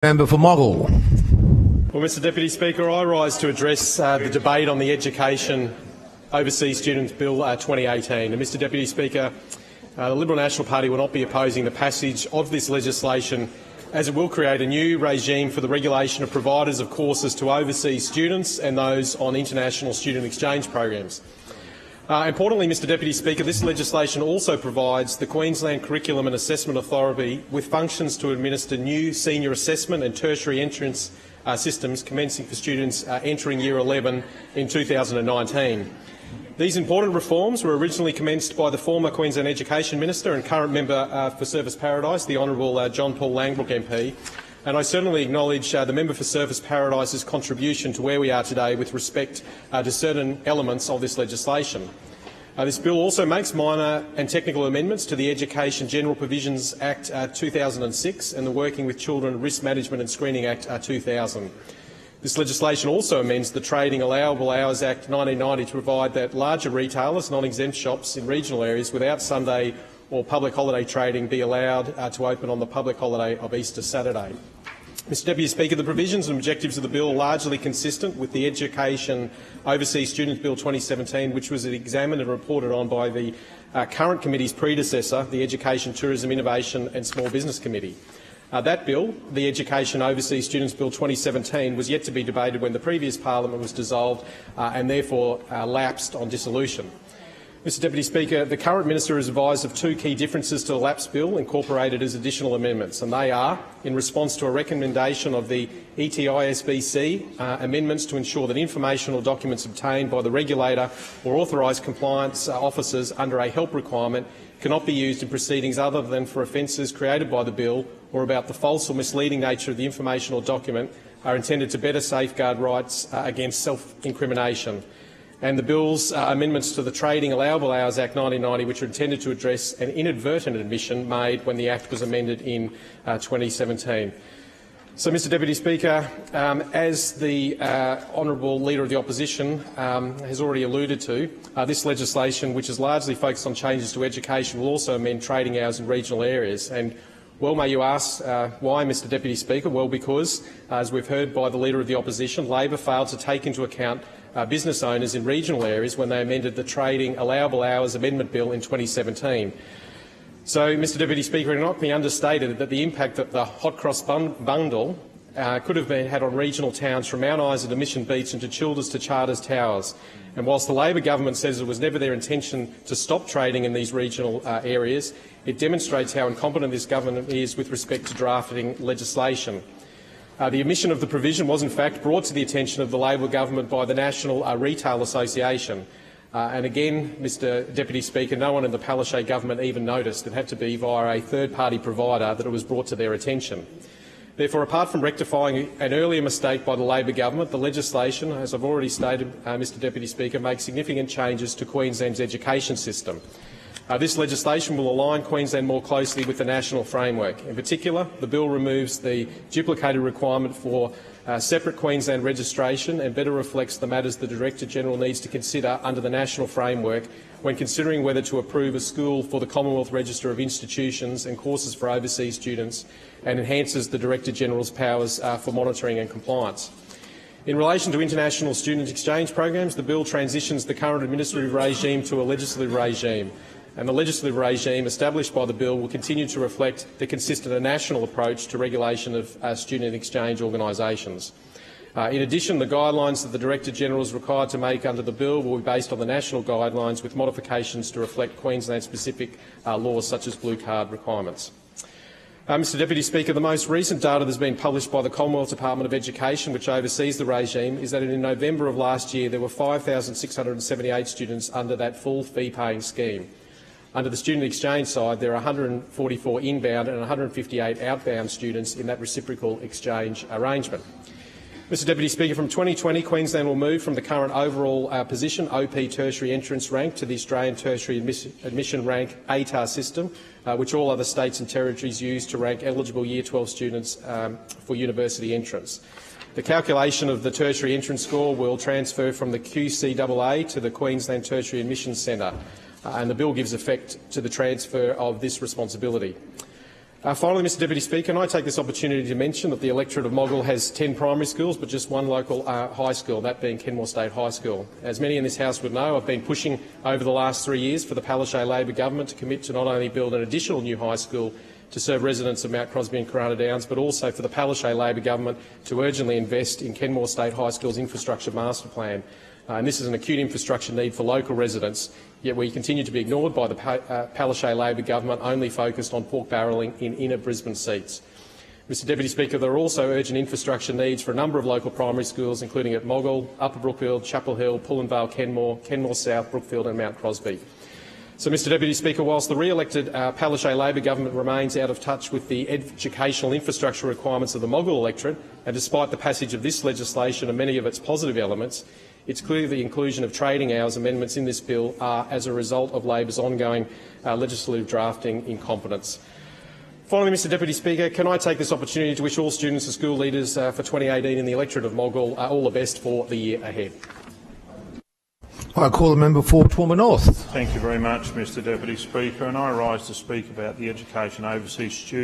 Member for Moggill. Well, Mr Deputy Speaker, I rise to address the debate on the Education Overseas Students Bill 2018. And Mr Deputy Speaker, the Liberal National Party will not be opposing the passage of this legislation, as it will create a new regime for the regulation of providers of courses to overseas students and those on international student exchange programs. Importantly, Mr Deputy Speaker, this legislation also provides the Queensland Curriculum and Assessment Authority with functions to administer new senior assessment and tertiary entrance systems commencing for students entering Year 11 in 2019. These important reforms were originally commenced by the former Queensland Education Minister and current member for Surfers Paradise, the Honourable John Paul Langbrook MP, and I certainly acknowledge the member for Surfers Paradise's contribution to where we are today with respect to certain elements of this legislation. This bill also makes minor and technical amendments to the Education General Provisions Act 2006 and the Working with Children Risk Management and Screening Act 2000. This legislation also amends the Trading Allowable Hours Act 1990 to provide that larger retailers, non-exempt shops in regional areas without Sunday or public holiday trading be allowed to open on the public holiday of Easter Saturday. Mr Deputy Speaker, the provisions and objectives of the bill are largely consistent with the Education Overseas Students Bill 2017, which was examined and reported on by the current committee's predecessor, the Education, Tourism, Innovation and Small Business Committee. That bill, the Education Overseas Students Bill 2017, was yet to be debated when the previous parliament was dissolved and therefore lapsed on dissolution. Mr Deputy Speaker, the current minister has advised of two key differences to the lapsed bill incorporated as additional amendments, and they are, in response to a recommendation of the ETISBC, amendments to ensure that information or documents obtained by the regulator or authorised compliance officers under a help requirement cannot be used in proceedings other than for offences created by the bill or about the false or misleading nature of the information or document are intended to better safeguard rights against self-incrimination. And the bill's amendments to the Trading Allowable Hours Act 1990, which are intended to address an inadvertent admission made when the Act was amended in 2017. So, Mr Deputy Speaker, as the Honourable Leader of the Opposition has already alluded to, this legislation, which is largely focused on changes to education, will also amend trading hours in regional areas. And well, may you ask why, Mr Deputy Speaker? Well, because, as we've heard by the Leader of the Opposition, Labor failed to take into account business owners in regional areas when they amended the Trading Allowable Hours Amendment Bill in 2017. So, Mr Deputy Speaker, it cannot be understated that the impact that the Hot Cross bundle could have had on regional towns from Mount Isa to Mission Beach and to Childers to Charters Towers. And whilst the Labor government says it was never their intention to stop trading in these regional areas, it demonstrates how incompetent this government is with respect to drafting legislation. The omission of the provision was in fact brought to the attention of the Labor government by the National Retail Association. And again, Mr Deputy Speaker, no one in the Palaszczuk government even noticed. It had to be via a third-party provider that it was brought to their attention. Therefore, apart from rectifying an earlier mistake by the Labor government, the legislation, as I've already stated, Mr Deputy Speaker, makes significant changes to Queensland's education system. This legislation will align Queensland more closely with the national framework. In particular, the bill removes the duplicated requirement for separate Queensland registration and better reflects the matters the Director-General needs to consider under the national framework when considering whether to approve a school for the Commonwealth Register of Institutions and courses for overseas students, and enhances the Director-General's powers for monitoring and compliance. In relation to international student exchange programs, the bill transitions the current administrative regime to a legislative regime, and the legislative regime established by the bill will continue to reflect the consistent and national approach to regulation of student exchange organisations. In addition, the guidelines that the Director-General is required to make under the bill will be based on the national guidelines with modifications to reflect Queensland-specific laws such as blue card requirements. Mr Deputy Speaker, the most recent data that has been published by the Commonwealth Department of Education, which oversees the regime, is that in November of last year there were 5,678 students under that full fee-paying scheme. Under the student exchange side, there are 144 inbound and 158 outbound students in that reciprocal exchange arrangement. Mr Deputy Speaker, from 2020, Queensland will move from the current overall position, OP Tertiary Entrance Rank, to the Australian Tertiary Admission Rank ATAR system, which all other states and territories use to rank eligible Year 12 students for university entrance. The calculation of the tertiary entrance score will transfer from the QCAA to the Queensland Tertiary Admissions Centre, and the bill gives effect to the transfer of this responsibility. Finally, Mr Deputy Speaker, can I take this opportunity to mention that the electorate of Moggill has 10 primary schools but just one local high school, that being Kenmore State High School. As many in this House would know, I've been pushing over the last 3 years for the Palaszczuk Labor government to commit to not only build an additional new high school to serve residents of Mount Crosby and Corunna Downs, but also for the Palaszczuk Labor government to urgently invest in Kenmore State High School's infrastructure master plan. And this is an acute infrastructure need for local residents, yet we continue to be ignored by the Palaszczuk Labor government, only focused on pork barrelling in inner Brisbane seats. Mr Deputy Speaker, there are also urgent infrastructure needs for a number of local primary schools, including at Moggill, Upper Brookfield, Chapel Hill, Pullen Vale, Kenmore South, Brookfield and Mount Crosby. So, Mr Deputy Speaker, whilst the re-elected Palaszczuk Labor government remains out of touch with the educational infrastructure requirements of the Moggill electorate, and despite the passage of this legislation and many of its positive elements, it's clear the inclusion of trading hours amendments in this bill are as a result of Labor's ongoing legislative drafting incompetence. Finally, Mr Deputy Speaker, can I take this opportunity to wish all students and school leaders for 2018 in the electorate of Moggill all the best for the year ahead. I call the member for Toowoomba North. Thank you very much, Mr Deputy Speaker, and I rise to speak about the Education Overseas Students